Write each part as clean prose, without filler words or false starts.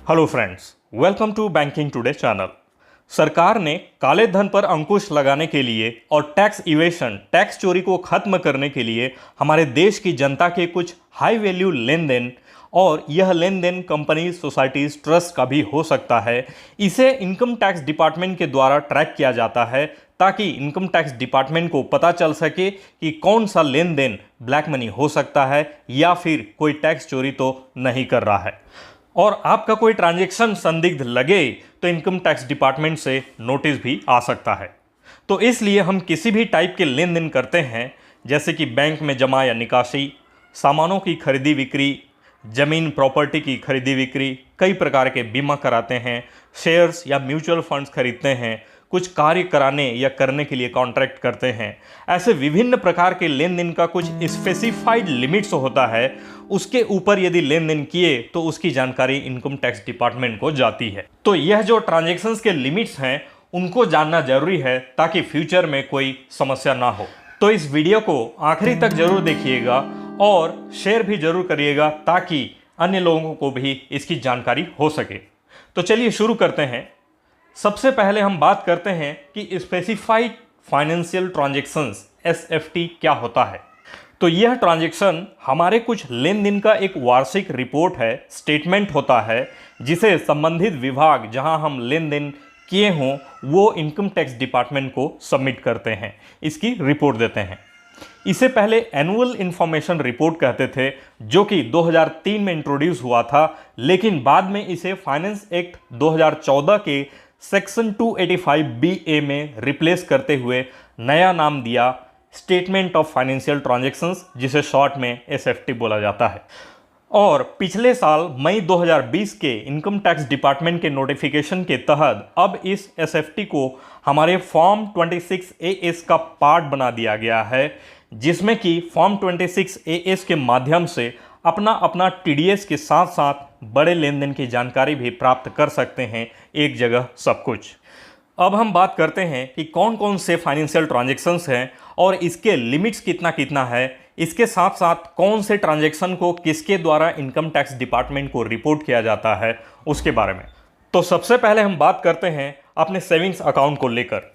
Hello friends, welcome to banking today channel. सरकार ने काले धन पर अंकुश लगाने के लिए और टैक्स इवेशन, टैक्स चोरी को खत्म करने के लिए हमारे देश की जनता के कुछ हाई वैल्यू लेन देन, और यह लेन देन कंपनी, सोसाइटीज, ट्रस्ट का भी हो सकता है, इसे इनकम टैक्स डिपार्टमेंट के द्वारा ट्रैक किया जाता है ताकि इनकम टैक्स डिपार्टमेंट को पता चल सके कि कौन सा लेन देन ब्लैक मनी हो सकता है या फिर कोई टैक्स चोरी तो नहीं कर रहा है। और आपका कोई ट्रांजैक्शन संदिग्ध लगे तो इनकम टैक्स डिपार्टमेंट से नोटिस भी आ सकता है। तो इसलिए हम किसी भी टाइप के लेन देन करते हैं, जैसे कि बैंक में जमा या निकासी, सामानों की खरीदी बिक्री, जमीन प्रॉपर्टी की खरीदी बिक्री, कई प्रकार के बीमा कराते हैं, शेयर्स या म्यूचुअल फंड्स खरीदते हैं, कुछ कार्य कराने या करने के लिए कॉन्ट्रैक्ट करते हैं, ऐसे विभिन्न प्रकार के लेन देन का कुछ स्पेसिफाइड लिमिट्स होता है। उसके ऊपर यदि लेन देन किए तो उसकी जानकारी इनकम टैक्स डिपार्टमेंट को जाती है। तो यह जो ट्रांजैक्शंस के लिमिट्स हैं उनको जानना जरूरी है ताकि फ्यूचर में कोई समस्या ना हो। तो इस वीडियो को आखिरी तक जरूर देखिएगा और शेयर भी जरूर करिएगा ताकि अन्य लोगों को भी इसकी जानकारी हो सके। तो चलिए शुरू करते हैं। सबसे पहले हम बात करते हैं कि स्पेसिफाइड फाइनेंशियल ट्रांजैक्शंस एसएफटी क्या होता है। तो यह ट्रांजैक्शन हमारे कुछ लेन देन का एक वार्षिक रिपोर्ट है, स्टेटमेंट होता है, जिसे संबंधित विभाग जहां हम लेन देन किए हों वो इनकम टैक्स डिपार्टमेंट को सबमिट करते हैं, इसकी रिपोर्ट देते हैं। इसे पहले एनुअल इंफॉर्मेशन रिपोर्ट कहते थे, जो कि 2003 में इंट्रोड्यूस हुआ था, लेकिन बाद में इसे फाइनेंस एक्ट 2014 के सेक्शन 285BA में रिप्लेस करते हुए नया नाम दिया, स्टेटमेंट ऑफ फाइनेंशियल ट्रांजैक्शंस, जिसे शॉर्ट में एसएफटी बोला जाता है। और पिछले साल मई 2020 के इनकम टैक्स डिपार्टमेंट के नोटिफिकेशन के तहत अब इस एसएफटी को हमारे फॉर्म 26AS का पार्ट बना दिया गया है, जिसमें कि फॉर्म 26AS के माध्यम से अपना अपना टीडीएस के साथ साथ बड़े लेन देन की जानकारी भी प्राप्त कर सकते हैं, एक जगह सब कुछ। अब हम बात करते हैं कि कौन कौन से फाइनेंशियल ट्रांजैक्शंस हैं और इसके लिमिट्स कितना कितना है, इसके साथ साथ कौन से ट्रांजैक्शन को किसके द्वारा इनकम टैक्स डिपार्टमेंट को रिपोर्ट किया जाता है उसके बारे में। तो सबसे पहले हम बात करते हैं अपने सेविंग्स अकाउंट को लेकर।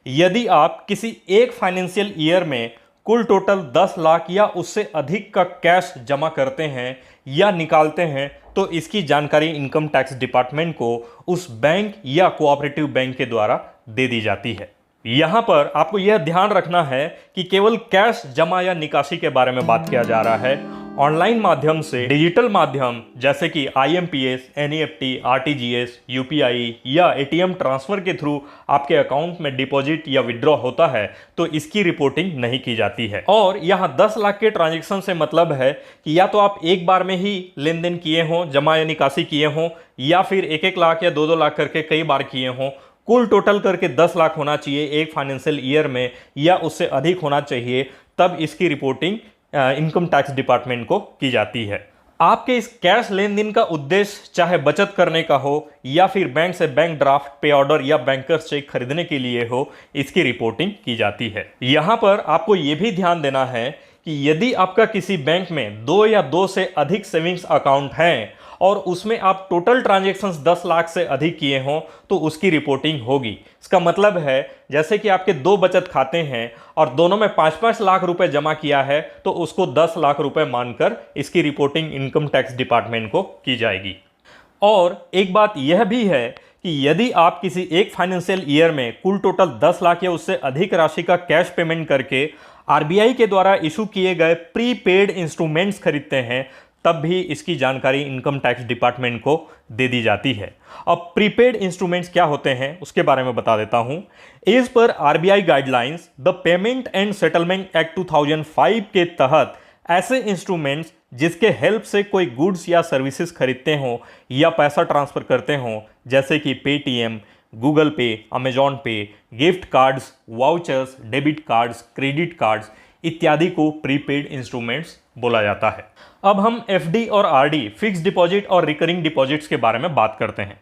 यदि आप किसी एक फाइनेंशियल ईयर में कुल टोटल 10 लाख या उससे अधिक का कैश जमा करते हैं या निकालते हैं तो इसकी जानकारी इनकम टैक्स डिपार्टमेंट को उस बैंक या कोऑपरेटिव बैंक के द्वारा दे दी जाती है। यहां पर आपको यह ध्यान रखना है कि केवल कैश जमा या निकासी के बारे में बात किया जा रहा है। ऑनलाइन माध्यम से, डिजिटल माध्यम जैसे कि IMPS, NEFT, RTGS, UPI या ATM ट्रांसफर के थ्रू आपके अकाउंट में डिपॉजिट या विड्रॉ होता है तो इसकी रिपोर्टिंग नहीं की जाती है। और यहाँ 10 लाख के ट्रांजैक्शन से मतलब है कि या तो आप एक बार में ही लेन देन किए हों, जमा या निकासी किए हों, या फिर 1-1 लाख या 2-2 लाख करके कई बार किए हों। कुल टोटल करके 10 लाख होना चाहिए एक फाइनेंशियल ईयर में या उससे अधिक होना चाहिए, तब इसकी रिपोर्टिंग इनकम टैक्स डिपार्टमेंट को की जाती है। आपके इस कैश लेन देन का उद्देश्य चाहे बचत करने का हो या फिर बैंक से बैंक ड्राफ्ट, पे ऑर्डर या बैंकर्स चेक खरीदने के लिए हो, इसकी रिपोर्टिंग की जाती है। यहां पर आपको यह भी ध्यान देना है कि यदि आपका किसी बैंक में 2 या 2 से अधिक सेविंग्स अकाउंट हैं और उसमें आप टोटल ट्रांजैक्शंस 10 लाख से अधिक किए हों तो उसकी रिपोर्टिंग होगी। इसका मतलब है जैसे कि आपके 2 बचत खाते हैं और दोनों में 5-5 लाख रुपए जमा किया है तो उसको 10 लाख रुपए मानकर इसकी रिपोर्टिंग इनकम टैक्स डिपार्टमेंट को की जाएगी। और एक बात यह भी है कि यदि आप किसी एक फाइनेंशियल ईयर में कुल टोटल 10 लाख या उससे अधिक राशि का कैश पेमेंट करके आरबीआई के द्वारा इशू किए गए प्रीपेड इंस्ट्रूमेंट्स खरीदते हैं तब भी इसकी जानकारी इनकम टैक्स डिपार्टमेंट को दे दी जाती है। अब प्रीपेड इंस्ट्रूमेंट्स क्या होते हैं उसके बारे में बता देता हूं। As per RBI guidelines, the payment and settlement act 2005 के तहत ऐसे इंस्ट्रूमेंट्स जिसके हेल्प से कोई गुड्स या सर्विसेज खरीदते हों या पैसा ट्रांसफर करते हों, जैसे कि पेटीएम, गूगल पे, अमेजॉन पे, gift cards, vouchers, debit cards, credit cards इत्यादि को प्रीपेड इंस्ट्रूमेंट्स बोला जाता है। अब हम एफडी और आरडी, फिक्स डिपॉजिट और रिकरिंग डिपॉजिट्स के बारे में बात करते हैं।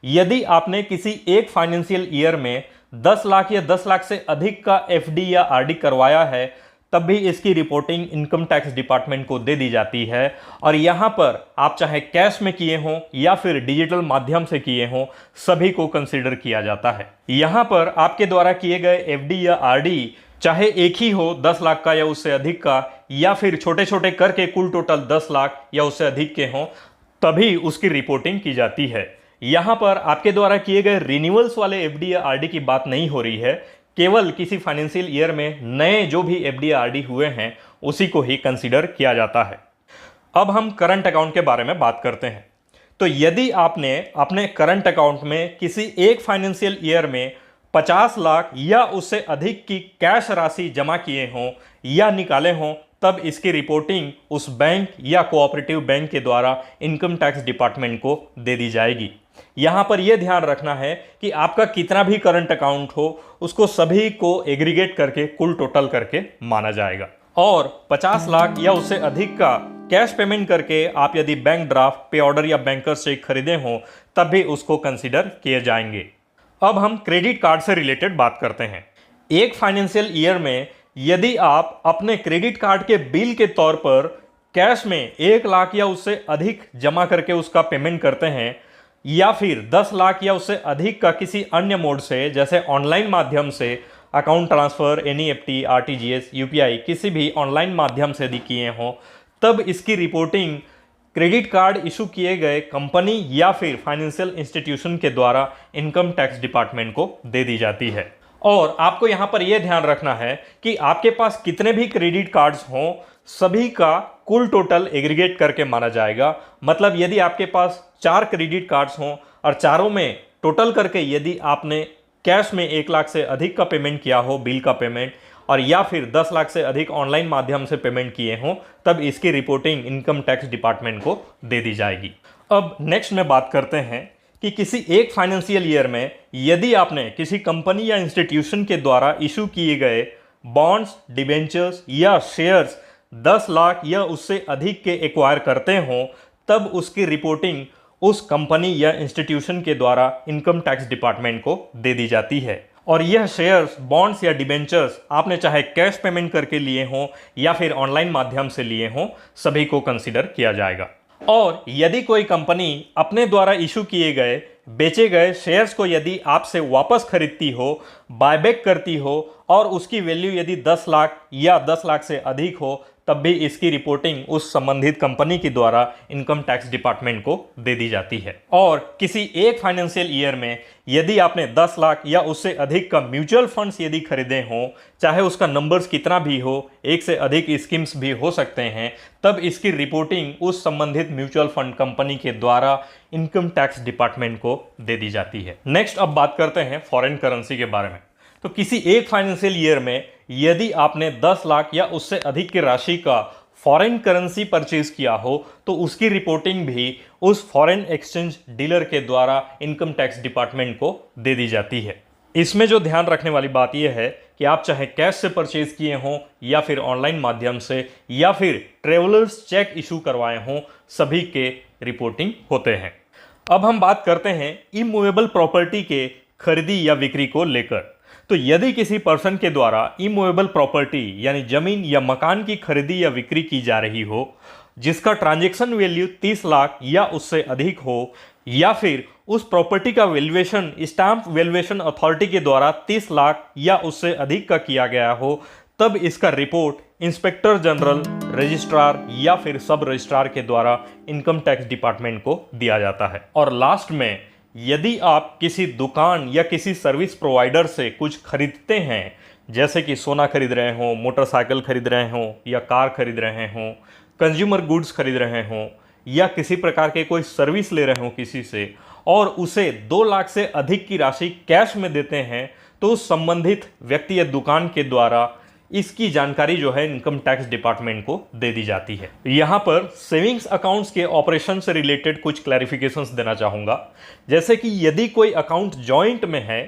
यदि आपने किसी एक फाइनेंशियल ईयर में 10 लाख या 10 लाख से अधिक का एफडी या आरडी करवाया है तब भी इसकी रिपोर्टिंग इनकम टैक्स डिपार्टमेंट को दे दी जाती है। और यहाँ पर आप चाहे कैश में किए हों या फिर डिजिटल माध्यम से किए हों, सभी को कंसिडर किया जाता है। यहाँ पर आपके द्वारा किए गए एफडी या आरडी चाहे एक ही हो 10 लाख का या उससे अधिक का, या फिर छोटे छोटे करके कुल टोटल 10 लाख या उससे अधिक के हों, तभी उसकी रिपोर्टिंग की जाती है। यहाँ पर आपके द्वारा किए गए रिन्यूअल्स वाले एफडी या आरडी की बात नहीं हो रही है, केवल किसी फाइनेंशियल ईयर में नए जो भी एफडी या आरडी हुए हैं उसी को ही कंसीडर किया जाता है। अब हम करंट अकाउंट के बारे में बात करते हैं। तो यदि आपने अपने करंट अकाउंट में किसी एक फाइनेंशियल ईयर में 50 लाख या उससे अधिक की कैश राशि जमा किए हों या निकाले हों, तब इसकी रिपोर्टिंग उस बैंक या कोऑपरेटिव बैंक के द्वारा इनकम टैक्स डिपार्टमेंट को दे दी जाएगी। यहाँ पर यह ध्यान रखना है कि आपका कितना भी करंट अकाउंट हो, उसको सभी को एग्रीगेट करके कुल टोटल करके माना जाएगा। और 50 लाख या उससे अधिक का कैश पेमेंट करके आप यदि बैंक ड्राफ्ट, पे ऑर्डर या बैंकर्स चेक खरीदे हों, तब भी उसको कंसिडर किए जाएंगे। अब हम क्रेडिट कार्ड से रिलेटेड बात करते हैं। एक फाइनेंशियल ईयर में यदि आप अपने क्रेडिट कार्ड के बिल के तौर पर कैश में 1 लाख या उससे अधिक जमा करके उसका पेमेंट करते हैं, या फिर 10 लाख या उससे अधिक का किसी अन्य मोड से जैसे ऑनलाइन माध्यम से account transfer, NEFT, RTGS, UPI किसी भी ऑनलाइन माध्यम से यदि किए हों, तब इसकी रिपोर्टिंग क्रेडिट कार्ड इशू किए गए कंपनी या फिर फाइनेंशियल इंस्टीट्यूशन के द्वारा इनकम टैक्स डिपार्टमेंट को दे दी जाती है। और आपको यहां पर यह ध्यान रखना है कि आपके पास कितने भी क्रेडिट कार्ड्स हों, सभी का कुल टोटल एग्रीगेट करके माना जाएगा। मतलब यदि आपके पास 4 क्रेडिट कार्ड्स हों और चारों में टोटल करके यदि आपने कैश में 1 लाख से अधिक का पेमेंट किया हो, बिल का पेमेंट, और या फिर 10 लाख से अधिक ऑनलाइन माध्यम से पेमेंट किए हों, तब इसकी रिपोर्टिंग इनकम टैक्स डिपार्टमेंट को दे दी जाएगी। अब नेक्स्ट में बात करते हैं कि किसी एक फाइनेंशियल ईयर में यदि आपने किसी कंपनी या इंस्टीट्यूशन के द्वारा इशू किए गए बॉन्ड्स, डिबेंचर्स या शेयर्स 10 लाख या उससे अधिक के एक्वायर करते हों, तब उसकी रिपोर्टिंग उस कंपनी या इंस्टीट्यूशन के द्वारा इनकम टैक्स डिपार्टमेंट को दे दी जाती है। और यह शेयर्स, बॉन्ड्स या डिबेंचर्स आपने चाहे कैश पेमेंट करके लिए हों या फिर ऑनलाइन माध्यम से लिए हों, सभी को कंसीडर किया जाएगा। और यदि कोई कंपनी अपने द्वारा इशू किए गए बेचे गए शेयर्स को यदि आपसे वापस खरीदती हो, बायबैक करती हो और उसकी वैल्यू यदि 10 लाख या 10 लाख से अधिक हो, तब भी इसकी रिपोर्टिंग उस संबंधित कंपनी के द्वारा इनकम टैक्स डिपार्टमेंट को दे दी जाती है। और किसी एक फाइनेंशियल ईयर में यदि आपने 10 लाख या उससे अधिक का म्यूचुअल फंड्स यदि खरीदे हों, चाहे उसका नंबर्स कितना भी हो, एक से अधिक स्कीम्स भी हो सकते हैं, तब इसकी रिपोर्टिंग उस संबंधित म्यूचुअल फंड कंपनी के द्वारा इनकम टैक्स डिपार्टमेंट को दे दी जाती है। नेक्स्ट अब बात करते हैं फॉरेन करेंसी के बारे में। तो किसी एक फाइनेंशियल ईयर में यदि आपने 10 लाख या उससे अधिक की राशि का फॉरेन करेंसी परचेज किया हो, तो उसकी रिपोर्टिंग भी उस फॉरेन एक्सचेंज डीलर के द्वारा इनकम टैक्स डिपार्टमेंट को दे दी जाती है। इसमें जो ध्यान रखने वाली बात यह है कि आप चाहे कैश से परचेज किए हों या फिर ऑनलाइन माध्यम से या फिर ट्रेवलर्स चेक इशू करवाए हों, सभी के रिपोर्टिंग होते हैं। अब हम बात करते हैं इमूवेबल प्रॉपर्टी के खरीदी या बिक्री को लेकर। तो यदि किसी पर्सन के द्वारा इमूवेबल प्रॉपर्टी यानी जमीन या मकान की खरीदी या बिक्री की जा रही हो, जिसका ट्रांजैक्शन वैल्यू 30 लाख या उससे अधिक हो, या फिर उस प्रॉपर्टी का वैल्यूएशन स्टैंप वैल्यूएशन अथॉरिटी के द्वारा 30 लाख या उससे अधिक का किया गया हो, तब इसका रिपोर्ट इंस्पेक्टर जनरल, रजिस्ट्रार या फिर सब रजिस्ट्रार के द्वारा इनकम टैक्स डिपार्टमेंट को दिया जाता है। और लास्ट में यदि आप किसी दुकान या किसी सर्विस प्रोवाइडर से कुछ खरीदते हैं, जैसे कि सोना खरीद रहे हों, मोटरसाइकिल खरीद रहे हों या कार खरीद रहे हों, कंज्यूमर गुड्स खरीद रहे हों या किसी प्रकार के कोई सर्विस ले रहे हों किसी से, और उसे 2 लाख से अधिक की राशि कैश में देते हैं, तो उस संबंधित व्यक्ति या दुकान के द्वारा इसकी जानकारी जो है इनकम टैक्स डिपार्टमेंट को दे दी जाती है। यहाँ पर सेविंग्स अकाउंट्स के ऑपरेशन से रिलेटेड कुछ क्लैरिफिकेशंस देना चाहूँगा। जैसे कि यदि कोई अकाउंट जॉइंट में है,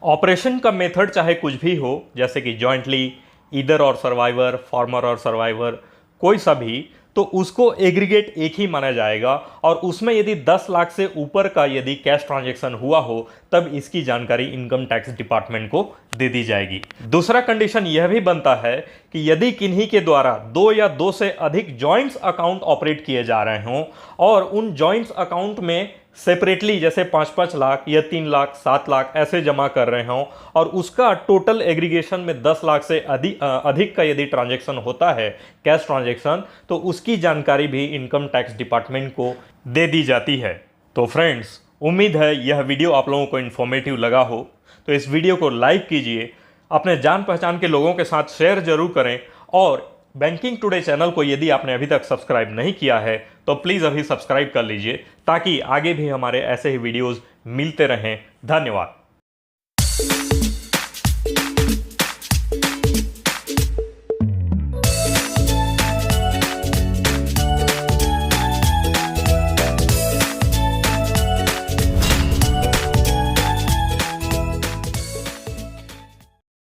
ऑपरेशन का मेथड चाहे कुछ भी हो, जैसे कि जॉइंटली, ईदर और सर्वाइवर, फार्मर और सर्वाइवर, कोई सा भी, तो तो उसको एग्रीगेट एक ही माना जाएगा और उसमें यदि 10 लाख से ऊपर का यदि कैश ट्रांजैक्शन हुआ हो तब इसकी जानकारी इनकम टैक्स डिपार्टमेंट को दे दी जाएगी। दूसरा कंडीशन यह भी बनता है कि यदि किन्हीं के द्वारा 2 या 2 से अधिक जॉइंट्स अकाउंट ऑपरेट किए जा रहे हों और उन जॉइंट्स अकाउंट में सेपरेटली जैसे 5-5 लाख या 3 लाख 7 लाख ऐसे जमा कर रहे हों और उसका टोटल एग्रीगेशन में 10 लाख से अधिक का यदि ट्रांजैक्शन होता है कैश ट्रांजैक्शन, तो उसकी जानकारी भी इनकम टैक्स डिपार्टमेंट को दे दी जाती है। तो फ्रेंड्स, उम्मीद है यह वीडियो आप लोगों को इन्फॉर्मेटिव लगा हो, तो इस वीडियो को लाइक कीजिए, अपने जान पहचान के लोगों के साथ शेयर जरूर करें और बैंकिंग टुडे चैनल को यदि आपने अभी तक सब्सक्राइब नहीं किया है तो प्लीज़ अभी सब्सक्राइब कर लीजिए ताकि आगे भी हमारे ऐसे ही वीडियोस मिलते रहें। धन्यवाद।